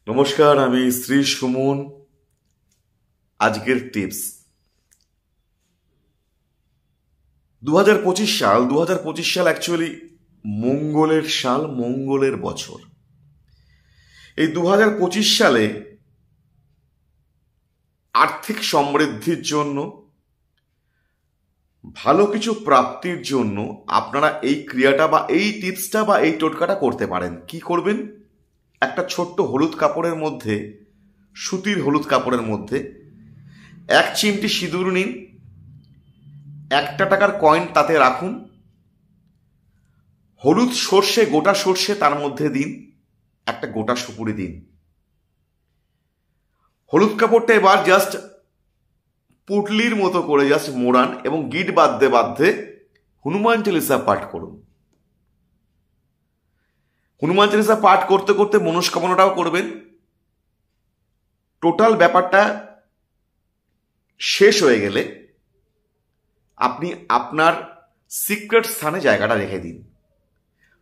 নমস্কার, আমি শ্রী সুমন। আজকের টিপস 2025 সাল অ্যাকচুয়ালি মঙ্গলের সাল, মঙ্গলের বছর। এই 2025 সালে আর্থিক সমৃদ্ধির জন্য, ভালো কিছু প্রাপ্তির জন্য আপনারা এই ক্রিয়াটা বা এই টিপসটা বা এই টোটকাটা করতে পারেন। কি করবেন? একটা ছোট্ট হলুদ কাপড়ের মধ্যে, সুতির হলুদ কাপড়ের মধ্যে 1 চিমটি সিঁদুর নিন, 1 টাকার কয়েন তাতে রাখুন, হলুদ সর্ষে, গোটা সর্ষে তার মধ্যে দিন, একটা গোটা সুপুরি দিন। হলুদ কাপড়টা এবার জাস্ট পুটলির মতো করে জাস্ট মোড়ান এবং গিট বাঁধতে বাঁধতে হনুমান চালিসা পাঠ করুন। হনুমান চালিসা পাঠ করতে করতে মনস্কামনাটাও করবেন। টোটাল ব্যাপারটা শেষ হয়ে গেলে আপনি আপনার সিক্রেট স্থানে জায়গাটা রেখে দিন।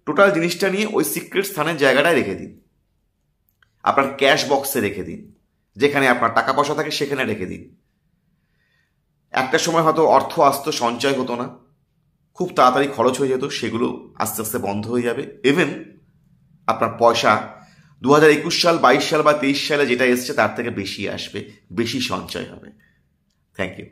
টোটাল জিনিসটা নিয়ে ওই সিক্রেট স্থানের জায়গাটায় রেখে দিন। আপনার ক্যাশ বক্সে রেখে দিন, যেখানে আপনার টাকা পয়সা থাকে সেখানে রেখে দিন। একটা সময় হয়তো অর্থ আসতো, সঞ্চয় হতো না, খুব তাড়াতাড়ি খরচ হয়ে যেত, সেগুলো আস্তে আস্তে বন্ধ হয়ে যাবে। ইভেন আপনার পয়সা 2021 সাল, 22 সাল বা 23 সালে যেটা এসছে তার থেকে বেশি আসবে, বেশি সঞ্চয় হবে। Thank you.